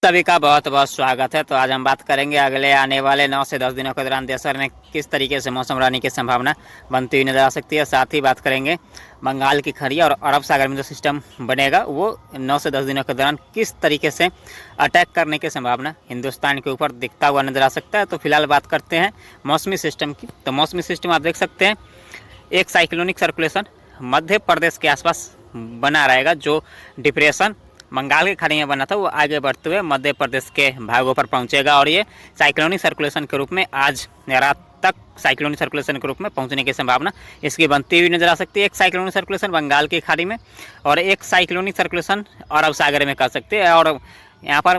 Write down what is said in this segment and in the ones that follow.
सभी का बहुत बहुत स्वागत है। तो आज हम बात करेंगे अगले आने वाले 9 से 10 दिनों के दौरान देश भर में किस तरीके से मौसम रहने की संभावना बनती हुई नजर आ सकती है। साथ ही बात करेंगे बंगाल की खाड़ी और अरब सागर में जो सिस्टम बनेगा वो 9 से 10 दिनों के दौरान किस तरीके से अटैक करने की संभावना हिंदुस्तान के ऊपर दिखता हुआ नजर आ सकता है। तो फिलहाल बात करते हैं मौसमी सिस्टम की। तो मौसमी सिस्टम आप देख सकते हैं एक साइक्लोनिक सर्कुलेशन मध्य प्रदेश के आसपास बना रहेगा। जो डिप्रेशन बंगाल की खाड़ी में बना था वो आगे बढ़ते हुए मध्य प्रदेश के भागों पर पहुंचेगा और ये साइक्लोनिक सर्कुलेशन के रूप में आज रात तक साइक्लोनिक सर्कुलेशन के रूप में पहुंचने की संभावना इसकी बनती हुई नजर आ सकती है। एक साइक्लोनिक सर्कुलेशन बंगाल की खाड़ी में और एक साइक्लोनिक सर्कुलेशन अरब सागर में कर सकते हैं। और यहाँ पर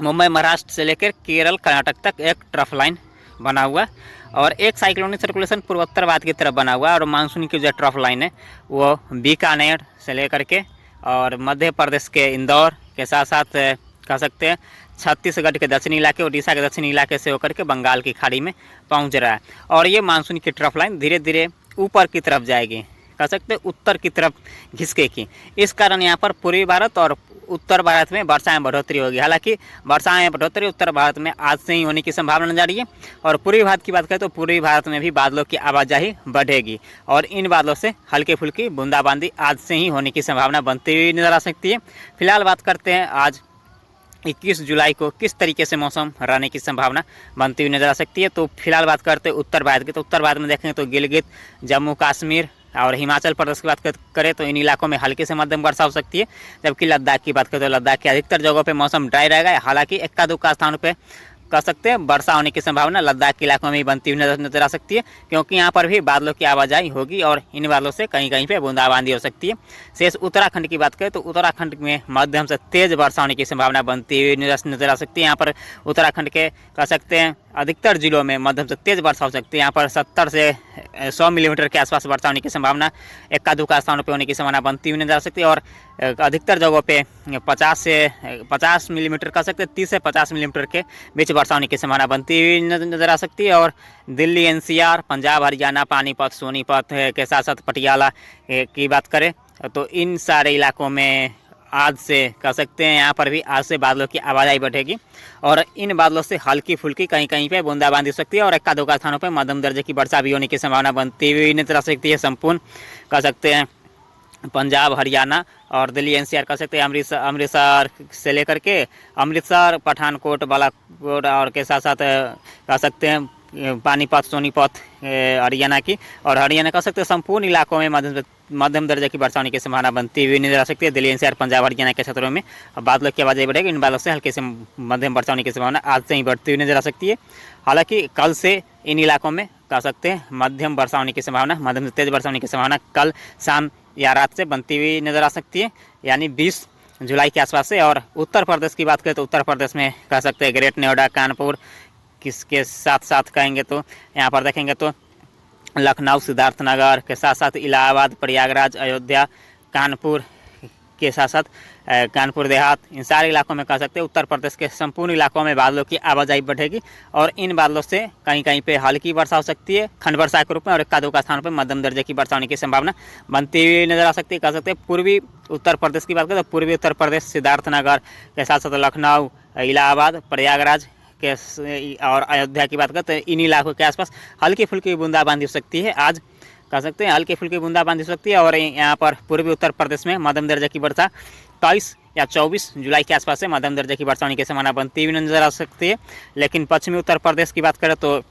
मुंबई महाराष्ट्र से लेकर केरल कर्नाटक तक एक ट्रफ लाइन बना हुआ और एक साइक्लोनिक सर्कुलेशन पूर्वोत्तरवाद की तरफ बना हुआ और मानसून की जो ट्रफ लाइन है वो बीकानेर से लेकर के और मध्य प्रदेश के इंदौर के साथ साथ कह सकते हैं छत्तीसगढ़ के दक्षिणी इलाके उड़ीसा के दक्षिणी इलाके से होकर के बंगाल की खाड़ी में पहुंच रहा है। और ये मानसून की ट्रफ लाइन धीरे धीरे ऊपर की तरफ जाएगी, कह सकते हैं उत्तर की तरफ घिसकेगी। इस कारण यहाँ पर पूर्वी भारत और उत्तर भारत में वर्षा में बढ़ोतरी होगी। हालांकि वर्षा में बढ़ोतरी उत्तर भारत में आज से ही होने की संभावना नजर आ रही है। और पूर्वी भारत की बात करें तो पूर्वी भारत में भी बादलों की आवाजाही बढ़ेगी और इन बादलों से हल्की फुल्की बूंदाबांदी आज से ही होने की संभावना बनती हुई नजर आ सकती है। फिलहाल बात करते हैं आज 21 जुलाई को किस तरीके से मौसम रहने की संभावना बनती हुई नजर आ सकती है। तो फिलहाल बात करते हैं उत्तर भारत की। तो उत्तर भारत में देखेंगे तो गिलगित, जम्मू कश्मीर और हिमाचल प्रदेश की बात करें तो इन इलाकों में हल्की से मध्यम वर्षा हो सकती है। जबकि लद्दाख की बात करें तो लद्दाख के अधिकतर जगहों पे मौसम ड्राई रहेगा। हालांकि इक्का दुक्का स्थानों पे कह सकते हैं वर्षा होने की संभावना लद्दाख के इलाकों में ही बनती हुई नजर आ सकती है, क्योंकि यहाँ पर भी बादलों की आवाजाही होगी और इन बादलों से कहीं कहीं पे बूंदाबांदी हो सकती है। शेष उत्तराखंड की बात करें तो उत्तराखंड में मध्यम से तेज वर्षा होने की संभावना बनती हुई नजर आ सकती है। यहाँ पर उत्तराखंड के कह सकते हैं अधिकतर जिलों में मध्यम से तेज वर्षा हो सकती है। यहाँ पर 70 से 100 मिलीमीटर के आसपास वर्षा होने की संभावना इक्का दुक्का स्थानों पर होने की संभावना बनती हुई नजर आ सकती है। और अधिकतर जगहों पे 50 मिलीमीटर कह सकते हैं 30 से 50 मिलीमीटर के बीच वर्षा होने की संभावना बनती हुई नजर आ सकती है। और दिल्ली, एनसीआर, पंजाब, हरियाणा, पानीपत, सोनीपत के साथ साथ पटियाला की बात करें तो इन सारे इलाकों में आज से कह सकते हैं यहाँ पर भी आज से बादलों की आवाजाही बढ़ेगी और इन बादलों से हल्की फुल्की कहीं कहीं पे बूंदाबांदी हो सकती है और इक्का दुक्का स्थानों पे मध्यम दर्जे की वर्षा भी होने की संभावना बनती हुई नजर आ सकती है। संपूर्ण कह सकते हैं पंजाब, हरियाणा और दिल्ली एनसीआर कह सकते हैं अमृतसर से लेकर के अमृतसर, पठानकोट, बालाकोट और के साथ साथ कह सकते हैं पानीपत, सोनीपत हरियाणा की और हरियाणा कह सकते हैं संपूर्ण इलाकों में मध्यम दर्जे की वर्षा होने की संभावना बनती हुई नजर आ सकती है। दिल्ली एनसीआर, पंजाब, हरियाणा के क्षेत्रों में बादलों की आवाजाही बढ़ेगी। इन बादलों से हल्के से मध्यम वर्षा होने की संभावना आज से ही बढ़ती हुई नजर आ सकती है। हालांकि कल से इन इलाकों में कह सकते हैं मध्यम वर्षा होने की संभावना, मध्यम से तेज वर्षा होने की संभावना कल शाम या रात से बनती हुई नजर आ सकती है, यानी 20 जुलाई के आसपास से। और उत्तर प्रदेश की बात करें तो उत्तर प्रदेश में कह सकते हैं ग्रेट नोएडा, कानपुर किसके साथ साथ कहेंगे तो यहाँ पर देखेंगे तो लखनऊ, सिद्धार्थनगर के साथ साथ इलाहाबाद, प्रयागराज, अयोध्या, कानपुर के साथ साथ कानपुर देहात, इन सारे इलाकों में कह सकते हैं उत्तर प्रदेश के संपूर्ण इलाकों में बादलों की आवाजाही बढ़ेगी और इन बादलों से कहीं कहीं पे हल्की वर्षा हो सकती है खंड वर्षा के रूप में और इक्का दुक्का स्थानों पर मध्यम दर्जे की वर्षा होने की संभावना बनती हुई नजर आ सकती है। कह सकते हैं पूर्वी उत्तर प्रदेश की बात करें तो पूर्वी उत्तर प्रदेश सिद्धार्थनगर के साथ साथ लखनऊ, इलाहाबाद, प्रयागराज के और अयोध्या की बात करते हैं इन इलाकों के आसपास हल्की फुल्की बूंदाबांदी हो सकती है। आज कह सकते हैं हल्की फुल्की बूंदाबांदी हो सकती है और यहाँ पर पूर्वी उत्तर प्रदेश में मध्यम दर्जे की वर्षा 23 या 24 जुलाई के आसपास से मध्यम दर्जे की वर्षा होने की संभावना बनती हुई नजर आ सकती है। लेकिन पश्चिमी उत्तर प्रदेश की बात करें तो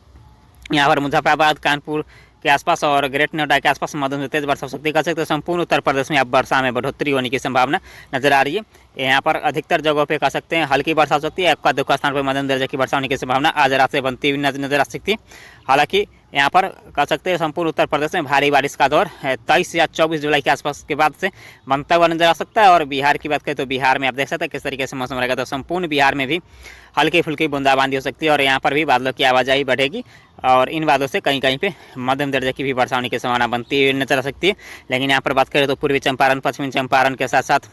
यहाँ पर मुजफ्फराबाद, कानपुर के आसपास और ग्रेट नोएडा के आसपास मध्यम से तेज वर्षा हो सकती है। कह सकते हैं संपूर्ण उत्तर प्रदेश में अब वर्षा में बढ़ोतरी होने की संभावना नजर आ रही है। यहाँ पर अधिकतर जगहों पे कह सकते हैं हल्की वर्षा हो सकती है, इक्का दुक्का स्थान पर मध्यम दर्जे की वर्षा होने की संभावना आज रात से बनती हुई नजर आ सकती है। हालांकि यहाँ पर कह सकते हैं संपूर्ण उत्तर प्रदेश में भारी बारिश का दौर 23 या 24 जुलाई के आसपास के बाद से बनता हुआ नजर आ सकता है। और बिहार की बात करें तो बिहार में आप देख सकते हैं किस तरीके से मौसम रहेगा। तो संपूर्ण बिहार में भी हल्की फुल्की बूंदाबांदी हो सकती है और यहाँ पर भी बादलों की आवाजाही बढ़ेगी और इन बादलों से कहीं कहीं पे मध्यम दर्जे की भी वर्षा होने की संभावना बनती हुई नजर आ सकती है। लेकिन यहाँ पर बात करें तो पूर्वी चंपारण, पश्चिमी चंपारण के साथ साथ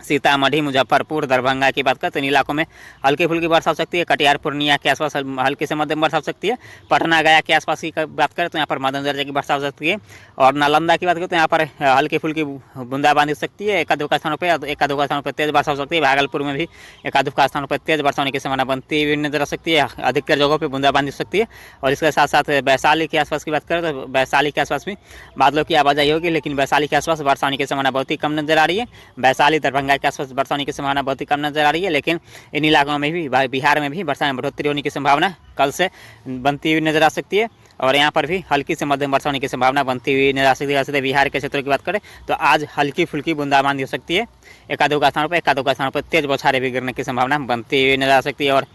सीतामढ़ी, मुजफ्फरपुर, दरभंगा की बात करें तो इन इलाकों में हल्की फुल्की वर्षा हो सकती है। कटिहार, पूर्णिया के आसपास हल्की से मध्यम वर्षा हो सकती है। पटना, गया के आसपास की बात करें तो यहाँ पर मध्यम दर्जे की वर्षा हो सकती है। और नालंदा की बात करें तो यहाँ पर हल्की फुल्की बूंदाबांदी हो सकती है। एक आध स्थानों पर तेज वर्षा हो सकती है। भागलपुर में भी एक आध स्थानों पर तेज वर्षा होने की संभावना बनती हुई नजर आ सकती है। अधिकतर जगहों पर बूंदाबांदी हो सकती है। और इसके साथ साथ वैशाली के आसपास की बात करें तो वैशाली के आसपास भी बादलों की आवाजाही होगी, लेकिन वैशाली के आसपास वर्षा होने की संभावना बहुत ही कम नजर आ रही है। वैशाली, दरभंगा के आसपास वर्षा होने की संभावना बहुत ही कम नजर आ रही है। लेकिन इन इलाकों में भी, बिहार में भी वर्षा में बढ़ोतरी होने की संभावना कल से बनती हुई नजर आ सकती है। और यहाँ पर भी हल्की से मध्यम वर्षा होने की संभावना बनती हुई नजर आ सकती है। बिहार के क्षेत्रों की बात करें तो आज हल्की फुल्की बूंदाबांदी हो सकती है। एक आध स्थानों पर तेज बौछारें भी गिरने की संभावना बनती हुई नजर आ सकती है। और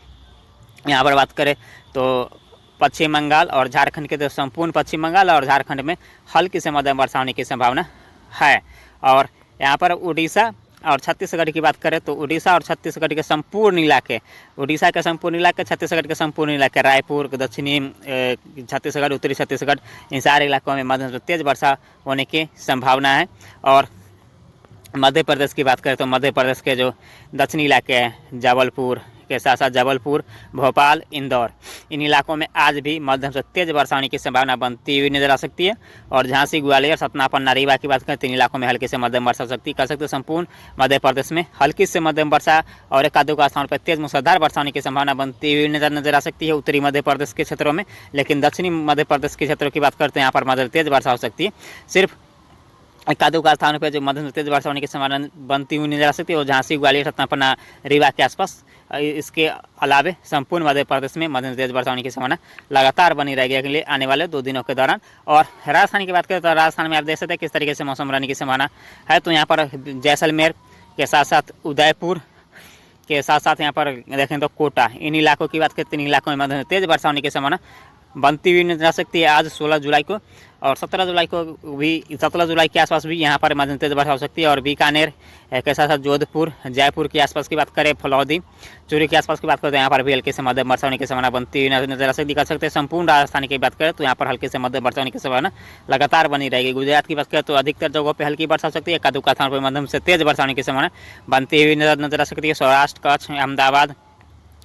यहाँ पर बात करें तो पश्चिम बंगाल और झारखंड के, तो संपूर्ण पश्चिम बंगाल और झारखंड में हल्की से मध्यम वर्षा होने की संभावना है। और यहाँ पर उड़ीसा और छत्तीसगढ़ की बात करें तो उड़ीसा और छत्तीसगढ़ के संपूर्ण इलाके, उड़ीसा के संपूर्ण इलाके, छत्तीसगढ़ के संपूर्ण इलाके, रायपुर, दक्षिणी छत्तीसगढ़, उत्तरी छत्तीसगढ़, इन सारे इलाकों में मध्यम से तेज वर्षा होने की संभावना है। और मध्य प्रदेश की बात करें तो मध्य प्रदेश के जो दक्षिणी इलाके हैं, जबलपुर के साथ साथ जबलपुर, भोपाल, इंदौर, इन इलाकों में आज भी मध्यम से तेज वर्षा होने की संभावना बनती हुई नजर आ सकती है। और झांसी, ग्वालियर, सतना, पन्ना, रीवा की बात करें तो इन इलाकों में हल्की से मध्यम वर्षा हो सकती है। कह सकते संपूर्ण मध्य प्रदेश में हल्की से मध्यम वर्षा और एक आध स्थान पर तेज मूसलाधार वर्षा होने की संभावना बनती हुई नजर आ सकती है उत्तरी मध्य प्रदेश के क्षेत्रों में। लेकिन दक्षिणी मध्य प्रदेश के क्षेत्रों की बात करते हैं, यहाँ पर मध्यम तेज वर्षा हो सकती है। सिर्फ एकाधों स्थानों पर जो मध्यम तेज वर्षा होने की संभावना बनती हुई नजर आ सकती है, और झांसी, ग्वालियर, सतना, पन्ना, रीवा के आसपास। इसके अलावे संपूर्ण मध्य प्रदेश में मध्यम तेज वर्षा होने की संभावना लगातार बनी रहेगी अगले आने वाले 2 दिनों के दौरान। और राजस्थान की बात करें तो राजस्थान में आप देख सकते हैं किस तरीके से मौसम रहने की संभावना है। तो यहाँ पर जैसलमेर के साथ साथ उदयपुर के साथ साथ यहाँ पर देखें तो कोटा, इन इलाकों की बात करते हैं, इन इलाकों में मध्यम तेज वर्षा होने की संभावना बनती हुई नजर आ सकती है आज 16 जुलाई को। और 17 जुलाई को भी, 17 जुलाई के आसपास भी यहाँ पर मध्यम तेज वर्षा हो सकती है। और बीकानेर के साथ साथ जोधपुर, जयपुर के आसपास की बात करें, फलौदी, चूरू के आसपास की बात करें तो यहाँ पर भी हल्के से मध्यम वर्षा होने की संभावना बनती हुई नजर आ सकती है। कर सकते हैं संपूर्ण राजस्थान की बात करें तो यहाँ पर हल्के से मध्यम वर्षा होने की संभावना लगातार बनी रहेगी। गुजरात की बात करें तो अधिकतर जगहों पर हल्की वर्षा हो सकती है। एकाध स्थान पर मध्यम से तेज वर्षा होने की संभावना बनती हुई नजर आ सकती है। सौराष्ट्र, कच्छ, अहमदाबाद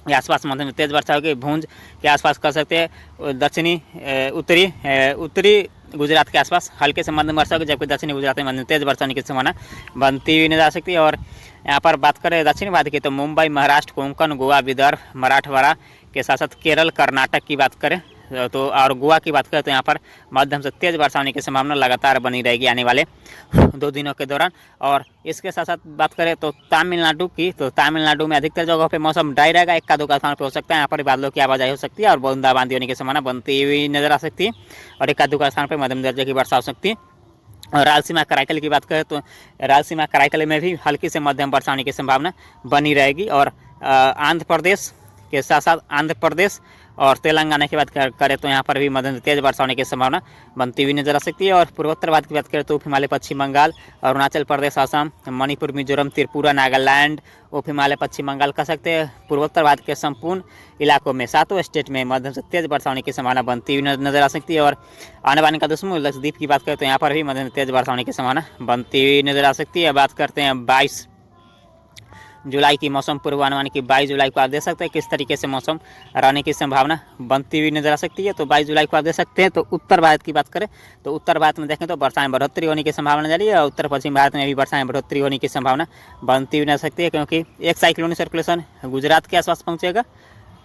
के आसपास मध्यम तेज वर्षा होगी। भूंज के आसपास कर सकते हैं। दक्षिणी उत्तरी गुजरात के आसपास हल्के से मध्यम वर्षा होगी, जबकि दक्षिणी गुजरात में मध्यम तेज वर्षा होने की संभावना बनती हुई नजर आ सकती है। और यहाँ पर बात करें दक्षिणी भारत की तो मुंबई, महाराष्ट्र, कोंकण, गोवा, विदर्भ, मराठवाड़ा के साथ साथ केरल, कर्नाटक की बात करें तो और गोवा की बात करें तो यहाँ पर मध्यम से तेज वर्षा होने की संभावना लगातार बनी रहेगी आने वाले 2 दिनों के दौरान। और इसके साथ साथ बात करें तो तमिलनाडु की, तो तमिलनाडु में अधिकतर जगहों पे मौसम ड्राई रहेगा। एक का स्थान पर हो सकता है यहाँ पर बादलों की आवाजाही हो सकती है और बूंदाबांदी होने की संभावना बनती हुई नजर आ सकती है। और एक का स्थान पर मध्यम दर्जे की वर्षा हो सकती है। और रायलसीमा, कराईकल की बात करें तो रायलसीमा, कराईकल में भी हल्की से मध्यम वर्षा होने की संभावना बनी रहेगी। और आंध्र प्रदेश के साथ साथ आंध्र प्रदेश और तेलंगाना की बात करें तो यहाँ पर भी मध्यम तेज वर्षा होने की संभावना बनती हुई नजर आ सकती है। और पूर्वोत्तर भारत की बात करें तो उप हिमालय, पश्चिम बंगाल, अरुणाचल प्रदेश, असम, मणिपुर, मिजोरम, त्रिपुरा, नागालैंड, उप हिमालय, पश्चिम बंगाल कह सकते हैं पूर्वोत्तर भारत के संपूर्ण इलाकों में 7 स्टेट में मध्यम से तेज वर्षा होने की संभावना बनती हुई नजर आ सकती है। और आने वाले का दुश्मन लक्षद्वीप की बात करें तो यहाँ पर भी मध्यम तेज वर्षा होने की संभावना बनती हुई नजर आ सकती है। बात करते हैं 22 जुलाई की मौसम पूर्वानुमान की। 22 जुलाई को आप देख सकते हैं किस तरीके से मौसम रहने की संभावना बनती हुई नजर आ सकती है। तो 22 जुलाई को आप देख सकते हैं। तो उत्तर भारत की बात करें तो उत्तर भारत में देखें तो वर्षा में बढ़ोतरी होने की संभावना जारी है। और उत्तर पश्चिम भारत में भी वर्षा में बढ़ोतरी होने की संभावना बनती हुई नजर आ सकती है, क्योंकि एक साइक्लोनिक सर्कुलेशन गुजरात के आसपास पहुंचेगा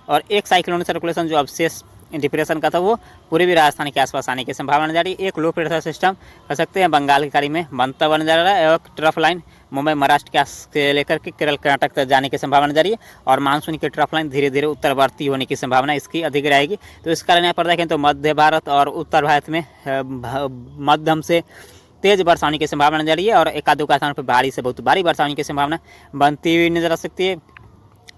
और एक साइक्लोनिक सर्कुलेशन जो अवशेष डिप्रेशन का था वो पूर्वी राजस्थान के आसपास आने की संभावना जारी। एक लो प्रेशर सिस्टम कह सकते हैं बंगाल की खाड़ी में बनता बन जा रहा है और ट्रफ लाइन मुंबई, महाराष्ट्र के लेकर के केरल, कर्नाटक तक जाने की संभावना जारी है। और मानसून की ट्रफ लाइन धीरे धीरे उत्तरवर्ती होने की संभावना इसकी अधिक रहेगी। तो इस कारण यहाँ पर देखें तो मध्य भारत और उत्तर भारत में मध्यम से तेज वर्षा होने की संभावना जारी है। और एकाध स्थान पर भारी से बहुत भारी वर्षा होने की संभावना बनती हुई नजर आ सकती है।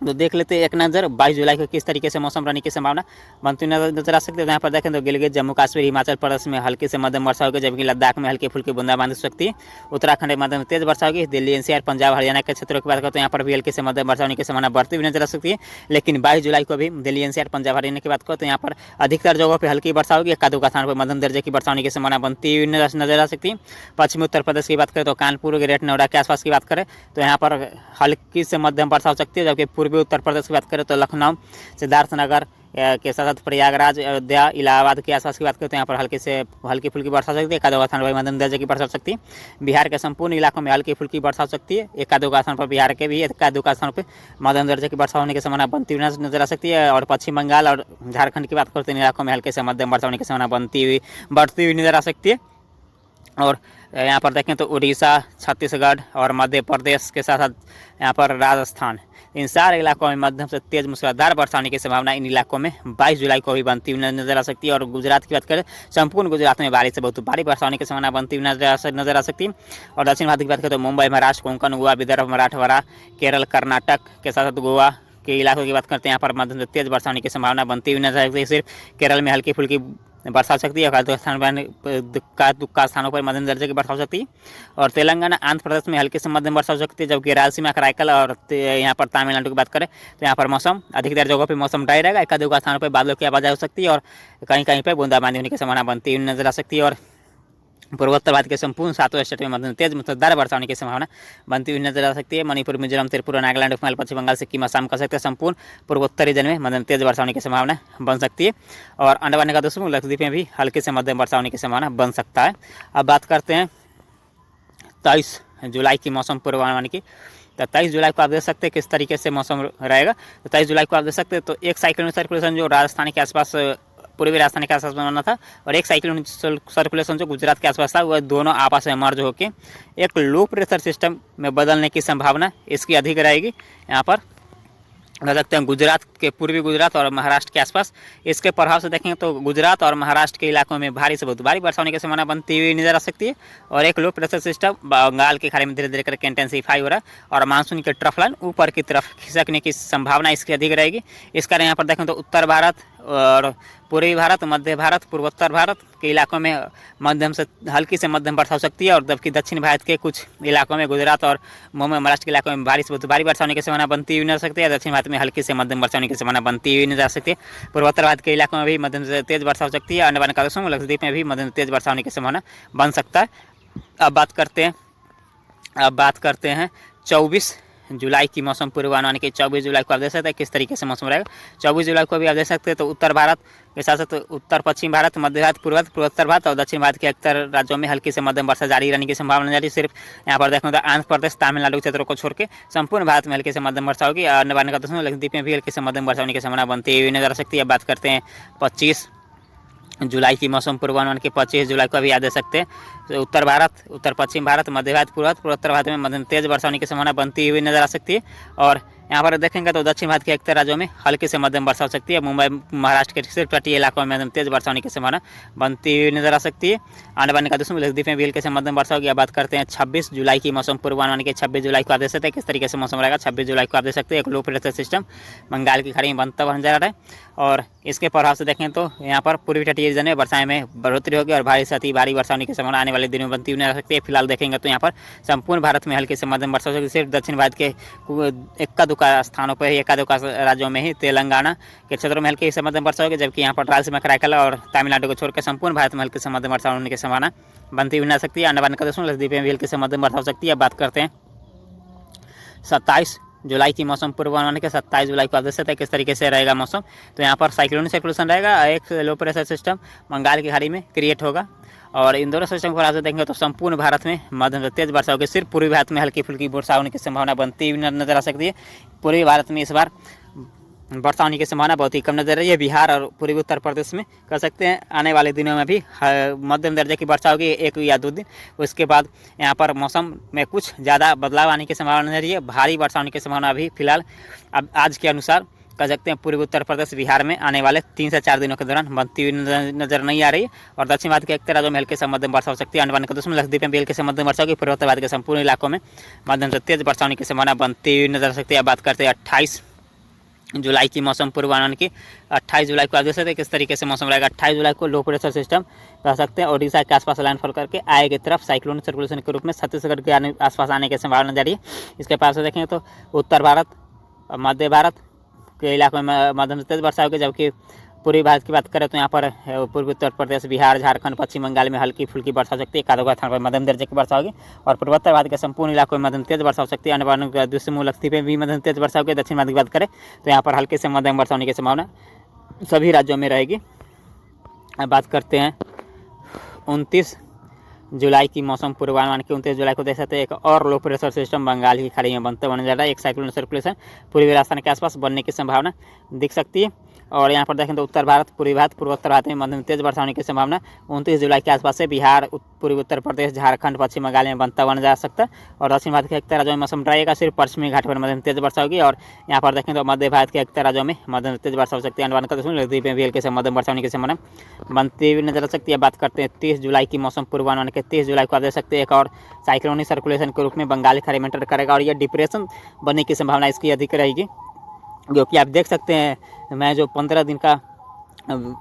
तो देख लेते हैं एक नज़र 22 जुलाई को किस तरीके से मौसम रहने की संभावना बनती हुई नजर आ सकती है। यहाँ पर देखें तो गिलगित, जम्मू कश्मीर, हिमाचल प्रदेश में हल्की से मध्यम वर्षा होगी, जबकि लद्दाख में हल्की फुल्की बूंदाबांदी हो सकती है। उत्तराखंड में मध्यम तेज वर्षा होगी। दिल्ली, एनसीआर, पंजाब, हरियाणा के क्षेत्रों की बात करते हैं, यहाँ पर भी हल्की से मध्यम वर्षा होने की संभावना बढ़ती हुई नजर आ सकती है। लेकिन 22 जुलाई को भी दिल्ली, एनसीआर, पंजाब, हरियाणा की बात करते हैं, यहाँ पर अधिकतर जगहों पर हल्की वर्षा होगी। एक आधो स्थान पर मध्यम दर्जे की वर्षा होने की संभावना बनती हुई नजर आ सकती है। पश्चिमी उत्तर प्रदेश की बात करें तो कानपुर, ग्रेट नोएडा के आसपास की बात करें तो यहाँ पर हल्की से मध्यम वर्षा हो सकती है। जबकि पूर्वी उत्तर प्रदेश की बात करें तो लखनऊ, सिद्धार्थनगर के साथ साथ प्रयागराज, अयोध्या, इलाहाबाद के आसपास की बात करते हैं, यहाँ पर हल्की फुल्की वर्षा हो सकती है। एक आधो स्थान पर मध्यम दर्जे की वर्षा हो सकती है। बिहार के संपूर्ण इलाकों में हल्की फुल्की वर्षा हो सकती है। एक आधो स्थान पर बिहार के भी एक आधो स्थान पर मध्यम दर्जे की वर्षा होने की संभावना बनती हुई नजर आ सकती है। और पश्चिम बंगाल और झारखंड की बात करते हैं, इलाकों में हल्के से मध्यम वर्षा होने की संभावना बढ़ती हुई नजर आ सकती है। और यहाँ पर देखें तो उड़ीसा, छत्तीसगढ़ और मध्य प्रदेश के साथ साथ यहाँ पर राजस्थान, इन सारे इलाकों में मध्यम से तेज मूसलाधार वर्षा होने की संभावना इन इलाकों में 22 जुलाई को भी बनती हुई नजर आ सकती है। और गुजरात की बात करें, संपूर्ण गुजरात में बारिश से बहुत भारी वर्षा होने की संभावना बनती हुई नजर आ सकती है। और दक्षिण भारत की बात करें तो मुंबई, महाराष्ट्र, कोंकण, गोवा, विदर्भ, मराठवाड़ा, केरल, कर्नाटक के साथ साथ गोवा के इलाकों की बात करते हैं, यहाँ पर मध्यम से तेज वर्षा होने की संभावना बनती हुई नजर आ सकती है। सिर्फ केरल में हल्की फुल्की वर्षा हो सकती है, दुक्का स्थानों पर मध्यम दर्जे की वर्षा हो सकती है। और तेलंगाना, आंध्र प्रदेश में हल्की से मध्यम वर्षा हो सकती है। जबकि रायलसीमा, कराईकल और यहाँ पर तमिलनाडु की बात करें तो यहाँ पर मौसम अधिकतर जगहों पर मौसम ड्राई रहेगा। एक आधे स्थानों पर बादलों की आवाजाही हो सकती है और कहीं कहीं पर बूंदाबांदी होने की संभावना बनती हुई नजर आ सकती है। और पूर्वोत्तर भारत के संपूर्ण 7 स्टेट में मध्यम तेज मूसलाधार वर्षा होने की संभावना बनती हुई नजर आ सकती है। मणिपुर, मिजोरम, त्रिपुरा, नागालैंड, उपमहाल, पश्चिम बंगाल, सिक्किम, असम कर सकते हैं संपूर्ण पूर्वोत्तरी रीजन में मध्यम तेज वर्षा होने की संभावना बन सकती है। और अंडमान निकोबार समूह, लक्षद्वीप में भी हल्की से मध्यम वर्षा होने की संभावना बन सकता है। अब बात करते हैं 23 जुलाई की मौसम पूर्वानुमान की। तो 23 जुलाई को आप देख सकते हैं किस तरीके से मौसम रहेगा। तो 23 जुलाई को आप देख सकते हैं तो एक साइक्लोनिक सर्कुलेशन जो राजस्थान के आसपास, पूर्वी राजस्थान के आसपास बना था, और एक साइक्लोनिक सर्कुलेशन जो गुजरात के आसपास था, वह दोनों आपस में मर्ज होकर एक लो प्रेशर सिस्टम में बदलने की संभावना इसकी अधिक रहेगी। यहाँ पर कह सकते हैं गुजरात के, पूर्वी गुजरात और महाराष्ट्र के आसपास इसके प्रभाव से देखेंगे तो गुजरात और महाराष्ट्र के इलाकों में भारी से बहुत भारी वर्षा होने की संभावना बनती हुई नजर आ सकती है। और एक लो प्रेशर सिस्टम बंगाल की खाड़ी में धीरे धीरे करके इंटेंसिफाई हो रहा है और मानसून के ट्रफ लाइन ऊपर की तरफ खिसकने की संभावना इसकी अधिक रहेगी। इस कारण यहाँ पर देखें तो उत्तर भारत और पूर्वी भारत, मध्य भारत, पूर्वोत्तर भारत के इलाकों में मध्यम से हल्की से मध्यम वर्षा हो सकती है। और जबकि दक्षिण भारत के कुछ इलाकों में, गुजरात और मुंबई, महाराष्ट्र के इलाकों में भारी से बहुत भारी वर्षा होने की संभावना बनती हुई नजर सकती है। दक्षिण भारत में हल्की से मध्यम वर्षा होने की संभावना बनती हुई नजर आ सकती है। पूर्वोत्तर भारत के इलाकों में भी मध्यम से तेज वर्षा हो सकती है। अंडमान निकोबार समूह, लक्षद्वीप में भी मध्यम तेज वर्षा होने की संभावना बन सकता है। अब बात करते हैं 24 जुलाई की मौसम पूर्वानुमान की। 24 जुलाई को आप देख सकते हैं किस तरीके से मौसम रहेगा। 24 जुलाई को भी आप देख सकते हैं तो उत्तर भारत के साथ साथ उत्तर पश्चिम भारत, मध्य भारत, पूर्वोत्तर भारत और दक्षिण भारत के अक्सर राज्यों में हल्की से मध्यम वर्षा जारी रहने की संभावना जारी। सिर्फ यहाँ पर देखें तो आंध्र प्रदेश, तमिलनाडु क्षेत्रों को छोड़ के संपूर्ण भारत में हल्की से मध्यम वर्षा होगी। अंडमान निकोबार समूह, लक्षद्वीप में भी हल्की से मध्यम वर्षा होने की संभावना बनती हुई नजर आ सकती है। बात करते हैं 25 जुलाई की मौसम पूर्वानुमान के। 25 जुलाई को भी याद दे सकते हैं तो उत्तर भारत, उत्तर पश्चिम भारत, मध्य भारत, पूर्वोत्तर भारत में मध्यम तेज वर्षा होने की संभावना बनती हुई नजर आ सकती है। और यहाँ पर देखेंगे तो दक्षिण भारत के अक्सर राज्यों में हल्की से मध्यम वर्षा हो सकती है। मुंबई, महाराष्ट्र के सिर्फ तटीय इलाकों में मध्यम तेज वर्षा होने की संभावना बनती हुई नजर आ सकती है। अंडमान निकोबार समूह, लक्षद्वीप में भी हल्की से मध्यम वर्षा होगी। अब बात करते हैं 26 जुलाई की मौसम पूर्वानुमान के। 26 जुलाई को आप देख सकते हैं किस तरीके से मौसम रहेगा। 26 जुलाई को आप देख सकते हैं एक लो प्रेशर सिस्टम बंगाल की खाड़ी में बनता हुआ नजर आ रहा है। और इसके प्रभाव से देखें तो यहाँ पर पूर्वी तटीय रीजन में वर्षा में बढ़ोतरी होगी और भारी से अति भारी वर्षा होने की संभावना आने वाले दिनों में बनती हुई नजर आ सकती है। फिलहाल देखेंगे तो यहाँ पर संपूर्ण भारत में हल्की से मध्यम वर्षा हो सकती है। सिर्फ दक्षिण भारत के इक्का दुक्का स्थानों पर, एका दुक्का राज्यों में ही, तेलंगाना के क्षेत्रों में हल्की से मध्यम वर्षा होगी। जबकि यहाँ पर रायलसीमा, कराईकल और तमिलनाडु को छोड़कर संपूर्ण भारत में हल्की से मध्यम वर्षा होने की संभावना बनती हुई नजर आ सकती है। अंडमान निकोबार समूह, लक्षद्वीप में भी हल्की से मध्यम वर्षा हो सकती है। बात करते हैं 27 जुलाई की मौसम पूर्वानुमान के। 27 जुलाई को आप देख सकते हैं किस तरीके से रहेगा मौसम। तो यहाँ पर साइक्लोनिक सर्कुलेशन रहेगा, एक लो प्रेशर सिस्टम बंगाल की खाड़ी में क्रिएट होगा। और इन दोनों सिस्टम को आप देखेंगे तो संपूर्ण भारत में मध्यम से तेज वर्षा होगी। सिर्फ पूर्वी भारत में हल्की फुल्की वर्षा होने की संभावना बनती हुई नजर आ सकती है। पूर्वी भारत में इस बार वर्षा होने की संभावना बहुत ही कम नजर रही है। बिहार और पूर्वी उत्तर प्रदेश में कह सकते हैं आने वाले दिनों में भी मध्यम दर्जे की वर्षा होगी, 1 या 2 दिन। उसके बाद यहाँ पर मौसम में कुछ ज़्यादा बदलाव आने की संभावना नहीं रही है। भारी वर्षा होने की संभावना अभी फिलहाल अब आज के अनुसार कह सकते हैं पूर्वी उत्तर प्रदेश, बिहार में आने वाले 3 से 4 दिनों के दौरान बनती हुई नजर नहीं आ रही है। और दक्षिण भारत के एक राज्यों में हल्के से मध्यम वर्षा हो सकती है। अंडमान निकोबार समूह, लक्षद्वीप में भी हल्के से मध्यम वर्षा होगी। पूर्वोत्तर भारत के संपूर्ण इलाकों में मध्यम से तेज वर्षा होने की संभावना बनती हुई नजर आ सकती है। बात करते हैं 28 जुलाई की मौसम पूर्वानुमान की 28 जुलाई को आप देख सकते हैं किस तरीके से मौसम रहेगा। 28 जुलाई को लो प्रेशर सिस्टम कह सकते हैं ओडिशा के आसपास लैंडफॉल करके आए की तरफ साइक्लोनिक सर्कुलेशन के रूप में छत्तीसगढ़ के आसपास आने की संभावना जारी है। इसके पास से देखेंगे तो उत्तर भारत और मध्य भारत के इलाकों में मध्यम से तेज वर्षा होगी, जबकि पूर्वी भारत की बात करें तो यहाँ पर पूर्वी उत्तर प्रदेश, बिहार, झारखंड, पश्चिम बंगाल में हल्की फुल्की वर्षा हो सकती है। एक आधो स्थान पर मध्यम दर्जे की वर्षा होगी और पूर्वोत्तर भारत के संपूर्ण इलाकों में मध्यम तेज वर्षा हो सकती है। अन्य दूसरे लक्षद्वीप में भी मध्यम तेज वर्षा होगी। दक्षिण भारत की बात करें तो यहाँ पर हल्के से मध्यम वर्षा होने की संभावना सभी राज्यों में रहेगी। अब बात करते हैं 29 जुलाई की मौसम पूर्वानुमान की। 29 जुलाई को देख सकते हैं एक और लो प्रेशर सिस्टम बंगाल की खाड़ी में बनते होने जा रहा है। एक साइक्लोनिक सर्कुलेशन पूर्वी राजस्थान के आसपास बनने की संभावना दिख सकती है। और यहाँ पर देखें तो उत्तर भारत, पूर्वी भारत, पूर्वोत्तर भारत में मध्यम तेज वर्षा होने की संभावना 29 जुलाई के आसपास से बिहार, पूर्वी उत्तर प्रदेश, झारखंड, पश्चिम बंगाल में बनता हुआ जा सकता है। और दक्षिण भारत के एक राज्यों में मौसम रहेगा, सिर्फ पश्चिमी घाट पर मध्यम तेज वर्षा होगी। और यहाँ पर देखें तो मध्य भारत के एक राज्यों में मध्यम तेज वर्षा हो सकती है। लक्षद्वीप में भी हल्के से मध्यम वर्षा होने की संभावना बनती हुई नजर आ सकती है। बात करते हैं 30 जुलाई की मौसम पूर्वानुमान के। 30 जुलाई को आप देख सकते हैं एक और साइक्लोनिक सर्कुलेशन के रूप में बंगाल की खाड़ी में एंटर करेगा और यह डिप्रेशन बनने की संभावना इसकी अधिक रहेगी, क्योंकि आप देख सकते हैं मैं जो 15 दिन का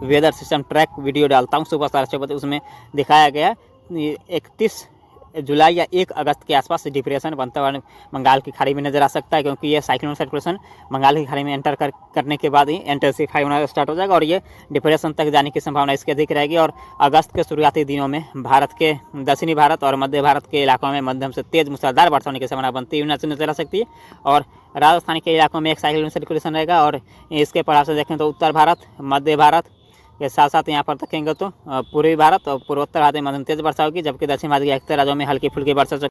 वेदर सिस्टम ट्रैक वीडियो डालता हूँ सुबह 6:30 बजे, उसमें दिखाया गया 31 जुलाई या 1 अगस्त के आसपास डिप्रेशन बनता हुआ बंगाल की खाड़ी में नजर आ सकता है, क्योंकि ये साइक्लोनिक सर्कुलेशन बंगाल की खाड़ी में एंटर करने के बाद ही इंटेंसिफाई होना स्टार्ट हो जाएगा और ये डिप्रेशन तक जाने की संभावना इसकी अधिक रहेगी। और अगस्त के शुरुआती दिनों में भारत के दक्षिणी भारत और मध्य भारत के इलाकों में मध्यम से तेज मूसलाधार वर्षा होने की संभावना बनती हुई नजर आ सकती है। और राजस्थान के इलाकों में एक साइक्लोनिक सर्कुलेशन रहेगा और इसके प्रभाव से देखें तो उत्तर भारत, मध्य भारत के साथ साथ यहाँ पर देखेंगे तो पूर्वी भारत और पूर्वोत्तर भारत में मध्यम तेज वर्षा होगी, जबकि दक्षिण भारत के अक्सर राज्यों में हल्की फुल्की वर्षा